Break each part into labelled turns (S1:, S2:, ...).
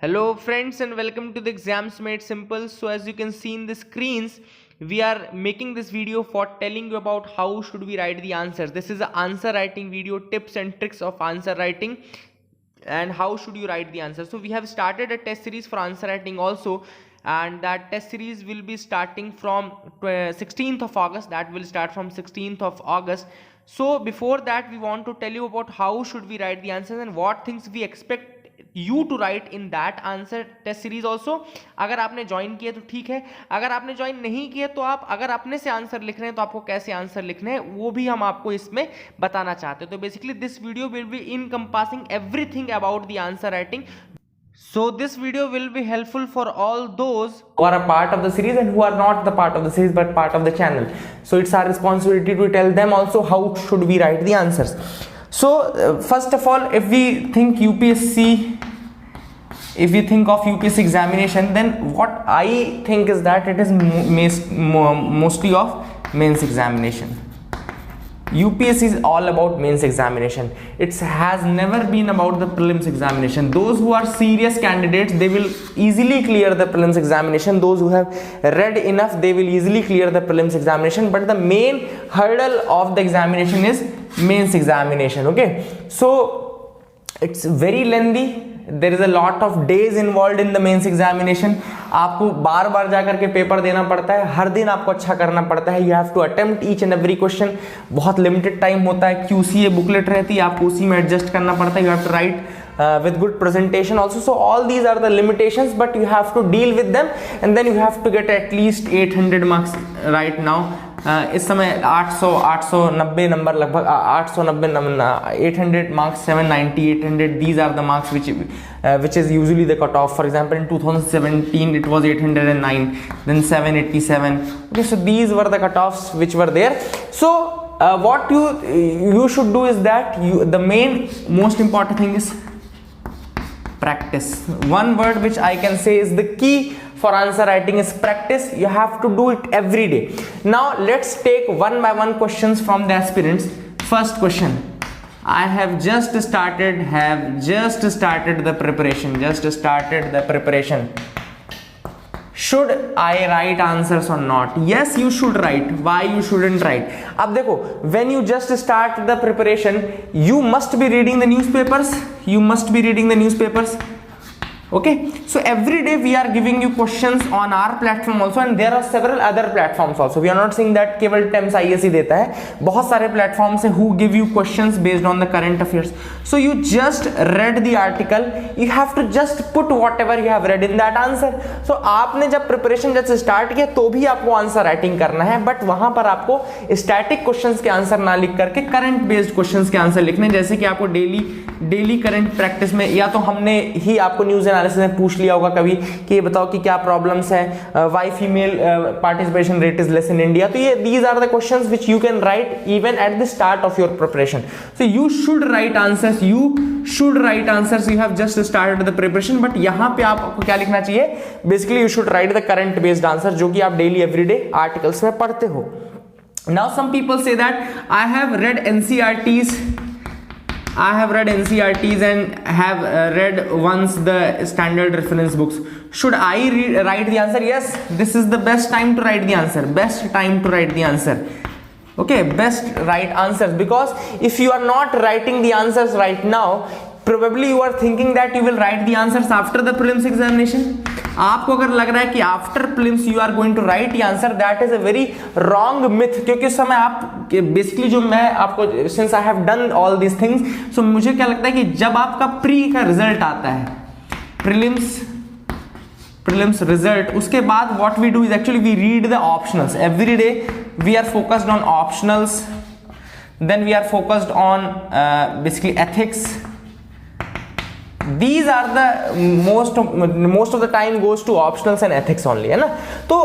S1: Hello friends and welcome to the Exams Made Simple. So as you can see in the screens, we are making this video for telling you about how should we write the answers. This is an answer writing video, tips and tricks of answer writing and how should you write the answer. So we have started a test series for answer writing also, and that test series will be starting from 16th of August. That will start from 16th of August. So before that, we want to tell you about how should we write the answers and what things we expect you to write in that answer test series also. अगर आपने join किया तो ठीक है, अगर आपने join नहीं किया तो आप अगर अपने से आंसर लिख रहे हैं तो आपको कैसे आंसर लिखने हैं वो भी हम आपको इसमें बताना चाहते हैं. तो basically this video will be encompassing everything about the answer writing. So this video will be helpful for all those
S2: who are a part of the series and who are not the part of the series but part of the channel. So it's our responsibility to tell them also how should we write the answers. So first of all, if we think of UPSC examination, then what I think is that it is mostly of mains examination. UPSC is all about mains examination. It has never been about the prelims examination. Those who are serious candidates, they will easily clear the prelims examination. Those who have read enough, they will easily clear the prelims examination. But the main hurdle of the examination is mains examination. Okay, so it's very lengthy. There is a lot of days involved in the mains examination. आपको बार बार जाकर के paper देना पड़ता है, हर दिन आपको अच्छा करना पड़ता है. You have to attempt each and every question. बहुत लिमिटेड टाइम होता है. QCA बुकलेट रहती है, आपको उसी में एडजस्ट करना पड़ता है. You have to write with good presentation also. So all these are the limitations, but you have to deal with them, and then you have to get at least 800 marks right now. इस समय 890 number लगभग 800 marks, 790, 800. These are the marks which is usually the cutoff. For example, in 2017 it was 809, then 787. Okay, so these were the cutoffs which were there. So what you should do is that the main most important thing is practice. One word which I can say is the key for answer writing is practice. You have to do it every day. Now let's take one by one questions from the aspirants. First question. I have just started the preparation. Should I write answers or not? Yes, you should write. Why you shouldn't write? अब देखो, when you just start the preparation, you must be reading the newspapers. Okay, so every day we are giving you questions on our platform also, and there are several other platforms also. We are not saying that केवल TEMS IAS ही देता है, बहुत सारे platforms हैं who give you questions based on the current affairs. So you just read the article, you have to just put whatever you have read in that answer. So आपने जब preparation जब start किया तो भी आपको answer writing करना है, but वहाँ पर आपको static questions के answer ना लिख करके current based questions के answer लिखने. जैसे कि आपको डेली करंट प्रैक्टिस में या तो हमने ही आपको न्यूज एनालिसिस में पूछ लिया होगा कभी कि ये बताओ कि क्या प्रॉब्लम्स है, why female participation rate is less in India. तो ये these are the questions which you can write even at the start of your preparation. So you should write answers, you have just started the preparation. But यहाँ पे आपको क्या लिखना चाहिए? Basically you should write the current based answer जो कि आप daily everyday articles में पढ़ते हो. Now some people say that I have read NCERTs and have read once the standard reference books. Should I write the answer? Yes, this is the best time to write the answer. Okay, best write answers, because if you are not writing the answers right now, probably you are thinking that you will write the answers after the prelims examination. आपको अगर लग रहा है कि after prelims you are going to write the answer, that is a very wrong myth. क्योंकि उस समय आप बेसिकली जो मैं आपको since I have done all this things, so मुझे क्या लगता है कि जब आपका प्री का रिजल्ट आता है, प्रीलिम्स रिजल्ट, उसके बाद what we do is actually we read the optionals every day. We are focused on optionals, then we are focused on basically ethics. These are the most of the time goes to optionals and ethics only, है ना. तो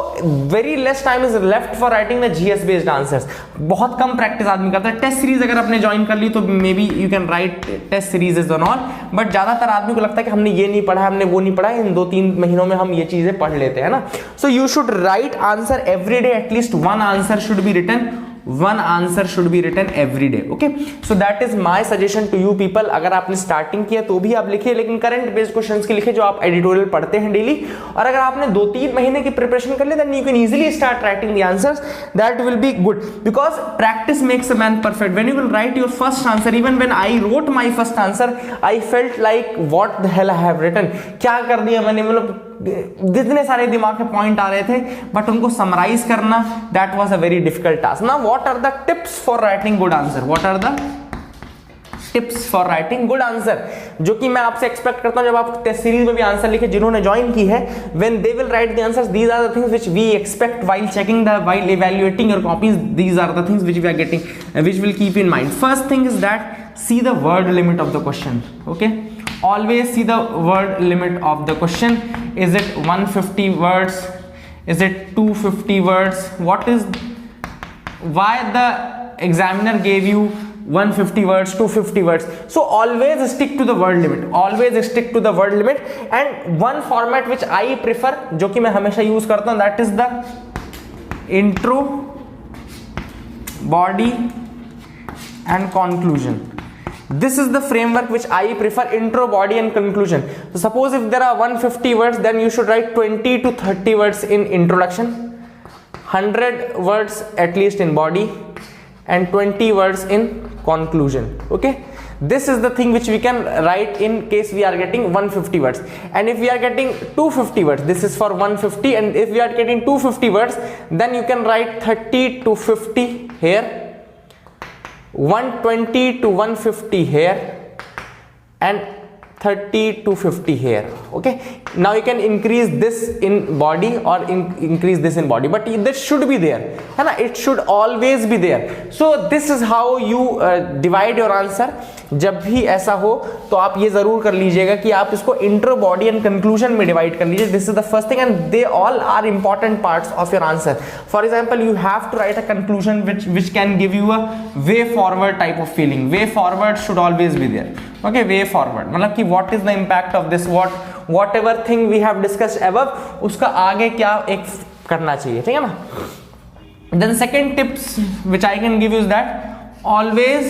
S2: very less time is left for writing the GS based answers. बहुत कम practice आदमी करता है. Test series अगर आपने join कर ली तो maybe you can write test series and all, but ज्यादातर आदमी को लगता है कि हमने ये नहीं पढ़ा, हमने वो नहीं पढ़ा, इन 2-3 महीनों में हम ये चीजें पढ़ लेते हैं ना. So you should write answer every day. At least one answer should be written one answer should be written every day. Okay, so that is my suggestion to you people. अगर आपने स्टार्टिंग किया तो भी आप लिखिए, लेकिन करंट बेस्ड क्वेश्चंस के लिखिए जो आप एडिटोरियल पढ़ते हैं डेली, और अगर आपने 2-3 महीने की प्रिपरेशन कर ली then you can easily start writing the answers. That will be good because practice makes a man perfect. When you will write your first answer, even when I wrote my first answer I felt like what the hell I have written, क्या कर दिया मैंने, मतलब जितने सारे दिमाग में point आ रहे थे बट उनको समराइज करना, that was a very difficult task. Now what are the tips for writing good answer? What are the tips for writing good answer, जो कि मैं आपसे एक्सपेक्ट करता हूं जब आप टेस्ट सीरीज में भी आंसर लिखे, जिन्होंने ज्वाइन की है, when they will write the answers, these are the things which we expect while checking the while evaluating your copies. These are the things which we are getting, which will keep in mind. First thing is that see the word limit of the question. Okay, always see the word limit of the question. Is it 150 words? Is it 250 words? What is, why the examiner gave you 150 words, 250 words? So always stick to the word limit, always stick to the word limit. And one format which I prefer, जो कि मैं हमेशा use करता हूं, that is the intro, body and conclusion. This is the framework which I prefer, intro, body and conclusion. So suppose if there are 150 words, then you should write 20 to 30 words in introduction, 100 words at least in body and 20 words in conclusion. Okay, this is the thing which we can write in case we are getting 150 words. And if we are getting 250 words, this is for 150, and if we are getting 250 words, then you can write 30 to 50 here, 120 to 150 here, and 30 to 50 here. Okay, now you can increase this in body or increase this in body, but this should be there, है ना, it should always be there. So this is how you divide your answer. जब भी ऐसा हो तो आप ये जरूर कर लीजिएगा कि आप इसको इंट्रो, बॉडी एंड कंक्लूजन में डिवाइड कर लीजिए. This is the first thing, and they all are important parts of your answer. For example, you have to write a conclusion which can give you a way forward type of feeling. Way forward should always be there. Okay, way forward मतलब कि what is the impact of this, whatever thing we have discussed above, उसका आगे क्या एक करना चाहिए, ठीक है ना. Then second tips which I can give you is that always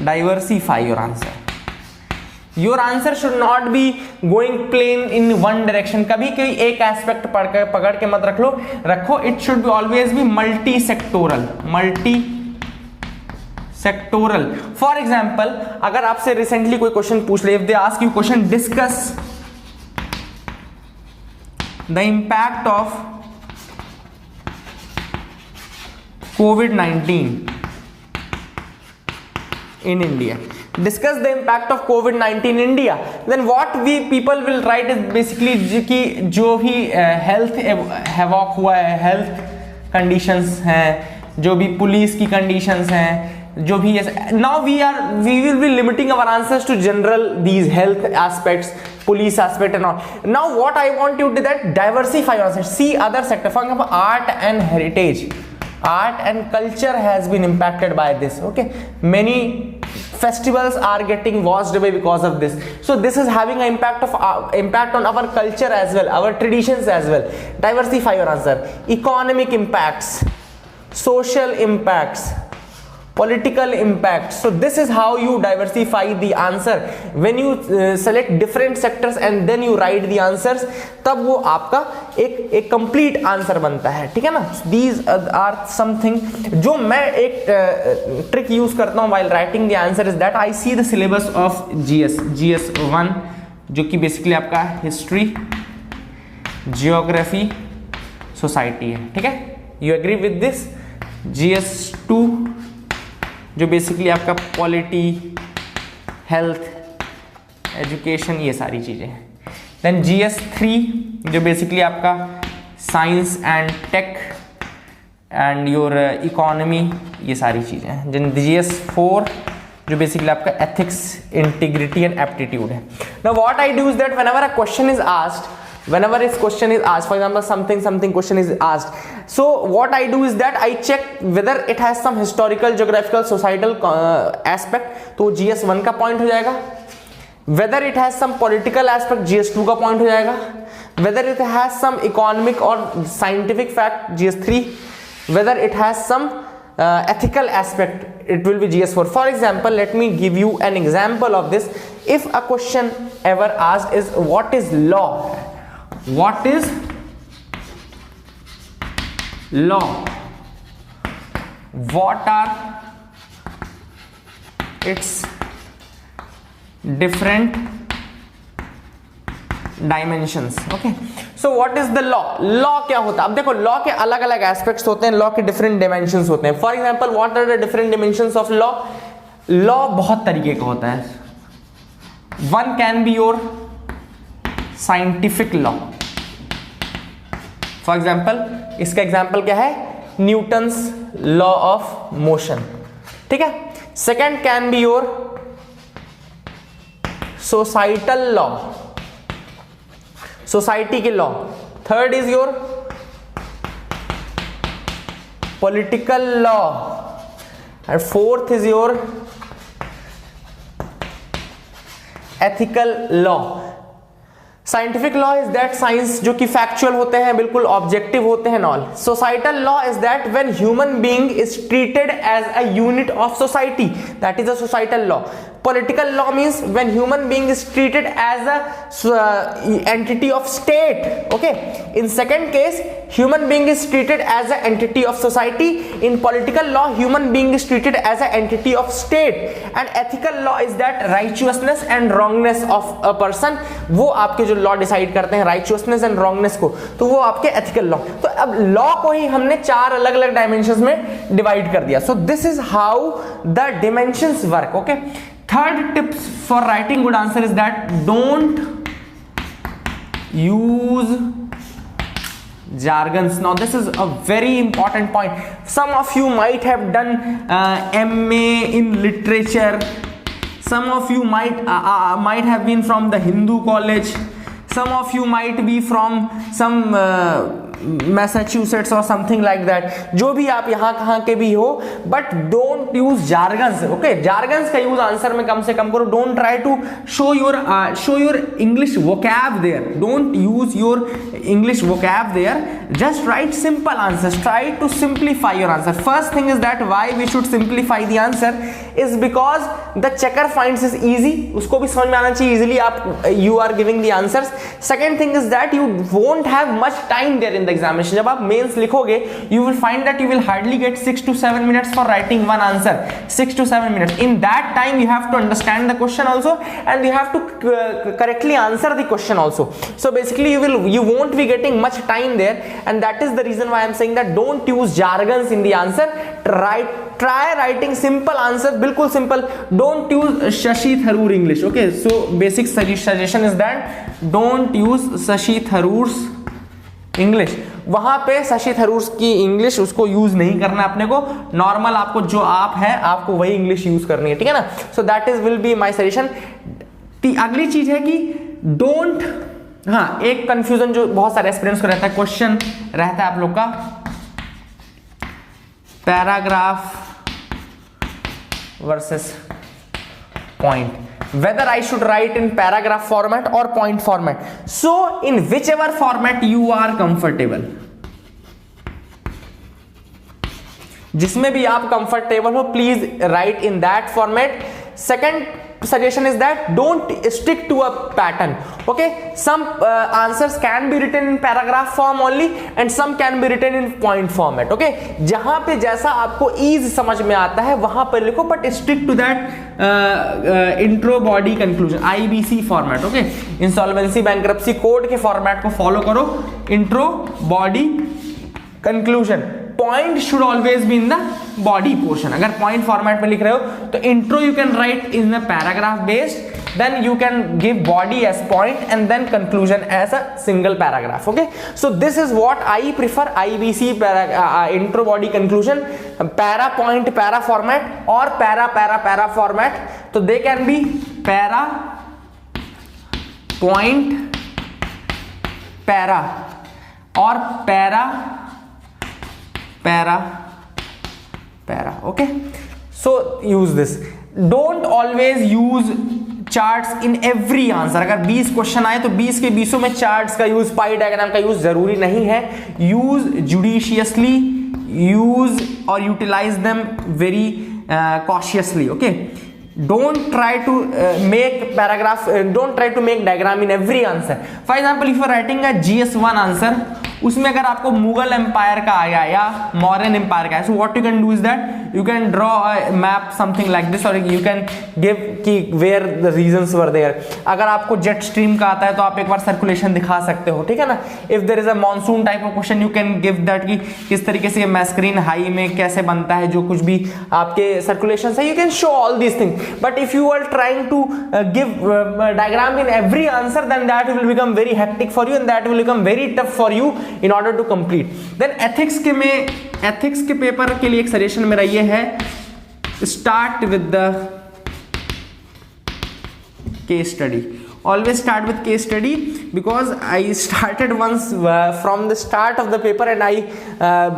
S2: diversify your answer. Your answer should not be going plain in one direction. कभी कोई एक एस्पेक्ट पकड़ के मत रखो. It should be always be multi-sectoral. For example, अगर आपसे recently कोई क्वेश्चन पूछ ले, if they ask you question, discuss the impact of COVID-19 in India. Discuss the impact of COVID-19 in India. Then what we people will write is basically कि जो भी health havoc हुआ है, health conditions हैं, जो भी police की conditions हैं, जो भी now we will be limiting our answers to general these health aspects, police aspect and all. Now what I want you to do that diversify your answers. See other sector. For example, art and heritage. Art and culture has been impacted by this. Okay, many festivals are getting washed away because of this. So this is having an impact on our culture as well, our traditions as well. Diversify your answer. Economic impacts, social impacts, political impact. So this is how you diversify the answer. When you select different sectors and then you write the answers, तब वो आपका एक complete answer बनता है, ठीक है ना. These are something जो मैं एक trick use करता हूँ while writing the answer is that I see the syllabus of GS 1, जो कि basically आपका history, geography, society है, ठीक है. You agree with this? GS 2 जो बेसिकली आपका पॉलिटी, हेल्थ, एजुकेशन, ये सारी चीज़ें हैं. देन GS 3 जो बेसिकली आपका science and tech and your economy, ये सारी चीज़ें हैं. देन GS 4 जो बेसिकली आपका एथिक्स, इंटीग्रिटी एंड एप्टीट्यूड है. Now what I do is that whenever a question is asked, whenever this question is asked, for example something question is asked, so what I do is that I check whether it has some historical, geographical, societal aspect, तो GS 1 का point हो जाएगा. Whether it has some political aspect, GS2 का point हो जाएगा. Whether it has some economic और scientific fact, GS3. Whether it has some ethical aspect, it will be GS4. For example, let me give you an example of this. If a question ever asked is what is law, what is law, what are its different dimensions. Okay, so what is the law. Law क्या होता है? अब देखो, law के अलग अलग aspects होते हैं, लॉ के डिफरेंट डायमेंशंस होते हैं. For example, what are the different dimensions of law. Law बहुत तरीके का होता है. One can be your scientific law. For example, इसका एग्जांपल क्या है? Newton's law of motion. ठीक है. Second can be your societal law, society के law. Third is your political law and fourth is your ethical law. Scientific law is that science जो कि factual होते हैं, बिल्कुल ऑब्जेक्टिव होते हैं. All. Societal law is that when human being is treated as a unit of society, that is a societal law. Political law means when human being is treated as a entity of state. Okay, in second case human being is treated as an entity of society. In political law human being is treated as an entity of state. And ethical law is that righteousness and wrongness of a person. वो आपके जो law decide करते हैं righteousness and wrongness को, तो वो आपके ethical law. तो अब law को ही हमने चार अलग अलग dimensions में divide कर दिया. So this is how the dimensions work. Okay. Third tips for writing good answer is that don't use jargons. Now this is a very important point. Some of you might have done MA in literature. Some of you might have been from the Hindu college. Some of you might be from some Massachusetts और something like that. जो भी आप यहाँ कहाँ के भी हो, but don't use jargons. Okay, jargons का यूज आंसर में कम से कम करो. Don't try to show your English vocab there. Don't use your English vocab there. Just write simple answers. Try to simplify your answer. First thing is that why we should simplify the answer is because the checker finds is easy. उसको भी समझ में आना चाहिए easily. आप you are giving the answers. Second thing is that you won't have much time there in examination. जब आप mains लिखोगे you will find that you will hardly get 6 to 7 minutes for writing one answer. 6 to 7 minutes. In that time you have to understand the question also and you have to correctly answer the question also. So basically you won't be getting much time there, and that is the reason why I am saying that don't use jargons in the answer. Try writing simple answers, bilkul simple. Don't use Shashi Tharoor English. Okay, so basic suggestion is that don't use Shashi Tharoor's English. वहां पे शशि थरूर की English उसको use नहीं करना अपने को. Normal आपको जो आप है आपको वही इंग्लिश यूज करनी है. ठीक है ना. So that is will be my suggestion. अगली चीज है कि डोंट, हाँ, एक कंफ्यूजन जो बहुत सारे एस्पिरेंट्स को रहता है, क्वेश्चन रहता है आप लोग का, paragraph versus point. Whether I should write in paragraph format or point format. So in whichever format you are comfortable, जिसमें भी आप कंफर्टेबल हो, please right in that format. Second suggestion is that don't stick to a pattern. Okay, some answers can be written in paragraph form only and some can be written in point format. Okay, जहां पे जैसा आपको easy समझ में आता है वहां पर लिखो, but stick to that intro body conclusion IBC format. Okay, insolvency bankruptcy code के format को follow करो. intro body conclusion. Point should always be in the body portion. अगर point format में लिख रहे हो तो intro you can write in a paragraph based, then you can give body as point and then conclusion as a single paragraph. Okay, so this is what I prefer. IBC intro body conclusion, para point para format or para format. So they can be para point para or para. Okay, so use this. Don't always use charts in every answer. अगर 20 question आए तो 20 के 20 में charts का use, pie diagram का use जरूरी नहीं है। यूज जुडिशियसली, यूज और utilise them very cautiously, okay. Don't try to make diagram in every answer. For example, if you are writing a GS1 answer, उसमें अगर आपको मुगल एम्पायर का आया या मौर्यन एम्पायर का है, so what you can do is that you can draw a map something like this, or you can give कि where the regions were there. अगर आपको जेट स्ट्रीम का आता है तो आप एक बार सर्कुलेशन दिखा सकते हो, ठीक है ना। If there is a monsoon type of question, you can give that कि किस तरीके से मैस्करीन हाई में कैसे बनता है, जो कुछ भी आपके सर्कुलेशन है, you can show all these things. But if you are trying to give diagram in every answer, then that will become very hectic for you and that will become very tough for you in order to complete. Then ethics के paper के लिए एक suggestion मेरा ये है, start with the case study. Always start with case study, because I started once from the start of the paper and I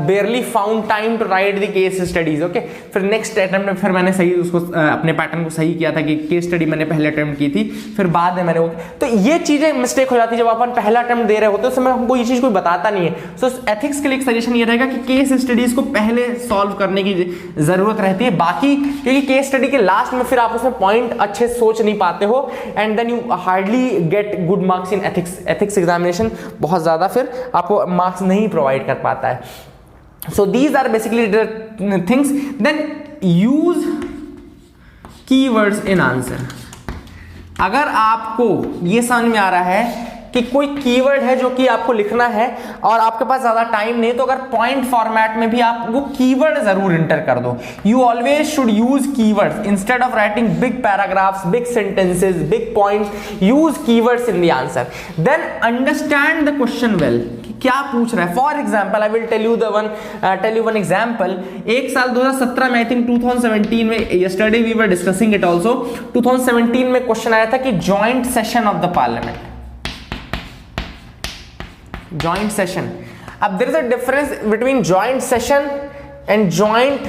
S2: barely found time to write the case studies, okay. फिर next attempt में फिर मैंने सही उसको अपने pattern को सही किया था कि case study मैंने पहले अटेम्प्ट की थी, फिर बाद में मैंने वो, तो ये चीजें मिस्टेक हो जाती है जब अपन पहला अटेम्प्ट दे रहे होते हैं, उस समय हमको ये चीज कोई बताता नहीं है। सो एथिक्स के लिए एक सजेशन ये रहेगा कि केस स्टडीज को पहले सॉल्व करने की जरूरत रहती है, बाकी क्योंकि केस स्टडी के लास्ट में फिर आप उसमें पॉइंट अच्छे सोच नहीं पाते हो and then you hardly get good marks in ethics examination, बहुत ज्यादा फिर आपको मार्क्स नहीं प्रोवाइड कर पाता है। So these are basically the things. Then use keywords in answer. अगर आपको ये समझ में आ रहा है कि कोई कीवर्ड है जो कि आपको लिखना है और आपके पास ज्यादा टाइम नहीं, तो अगर पॉइंट फॉर्मेट में भी आप वो कीवर्ड जरूर इंटर कर दो। You always should use keywords instead of writing big paragraphs, big sentences, big points, use keywords in the answer. Then understand the question well, क्या पूछ रहा है। For example I will tell you one example. एक साल 2017 में, I think 2017 में, yesterday we were discussing it also, 2017 में question आया था कि joint session of the parliament, joint session. अब there is a difference between joint session and joint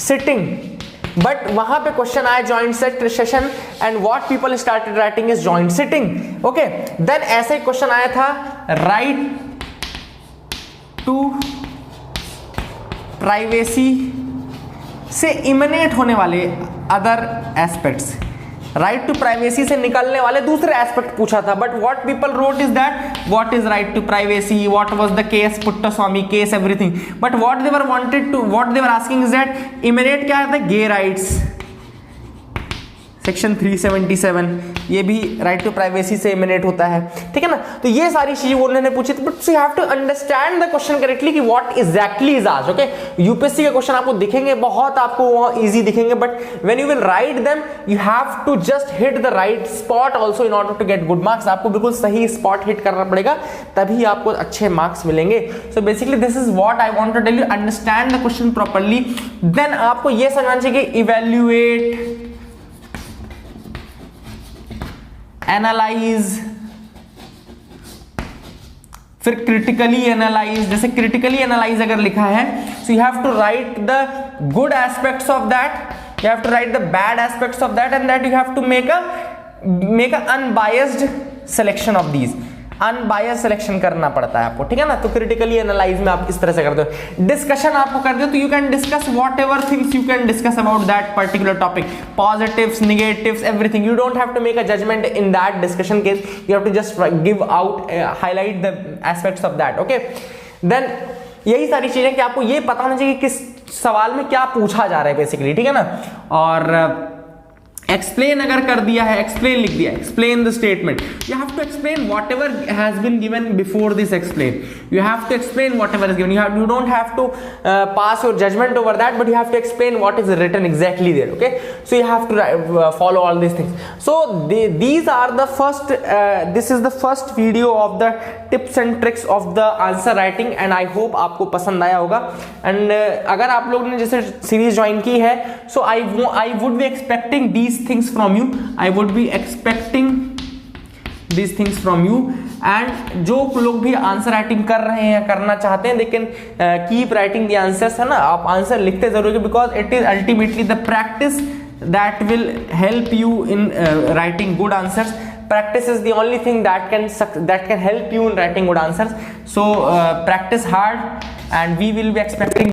S2: sitting, but वहां पे क्वेश्चन आया joint session and what people started writing is joint sitting, okay. देन ऐसे question आया था right to privacy से emanate होने वाले other aspects, right to privacy से निकलने वाले दूसरे एस्पेक्ट पूछा था। But what people wrote is that what is right to privacy, what was the case, Puttaswamy case, everything. But what they were wanted to, what they were asking is that imminent क्या है, गे rights, section 377, ये भी right to privacy से इमिनेट होता है, ठीक है ना। तो ये सारी चीजें उन्होंने पूछी थी, but you have to understand the question correctly कि what exactly is asked, okay. UPSC के क्वेश्चन आपको दिखेंगे, बहुत आपको इजी दिखेंगे, but when you will write them you have to just hit the right spot also in order to get good marks. आपको बिल्कुल सही स्पॉट हिट करना पड़ेगा, तभी आपको अच्छे मार्क्स मिलेंगे। So basically this is what I want to tell you, understand the question properly. Then आपको ये समझना चाहिए कि इवैल्यूएट, एनालाइज, फिर क्रिटिकली एनालाइज। जैसे क्रिटिकली एनालाइज अगर लिखा है, so you have to write the good aspects of that, you have to write the bad aspects of that, and that you have to make a unbiased selection of these. Unbiased selection करना पड़ता है आपको, ठीक है ना। तो critically analyse में आप इस तरह से करते हो। डिस्कशन आपको कर दो तो you can discuss whatever things you can discuss about that particular topic, positives, negatives, everything. You don't have to make a judgement in that discussion case, you have to just give out, highlight the aspects of that, okay. Then यही सारी चीजें कि आपको ये पता होना चाहिए कि किस सवाल में क्या पूछा जा रहा है बेसिकली, ठीक है ना। और एक्सप्लेन अगर कर दिया है, एक्सप्लेन लिख दिया, explain the statement, you have to explain whatever has been given before this explain, you have to explain whatever is given, you don't have to pass your judgement over that, but you have to explain what is written exactly there, okay. So you have to follow all this things. So these are the first, this is the first video of the tips and tricks of the answer writing, and I hope आपको पसंद आया होगा। And अगर आप लोगों ने जैसे series join की है, so I would be expecting these things from you, I would be expecting these things from you, and जो लोग भी आंसर राइटिंग कर रहे हैं, करना चाहते हैं, लेकिन कीप राइटिंग द आंसर्स, है ना। आप आंसर लिखते जरूर, because it is ultimately the practice that will help you in writing good answers. Practice is the only thing that can help you in writing good answers. So practice hard, and we will be expecting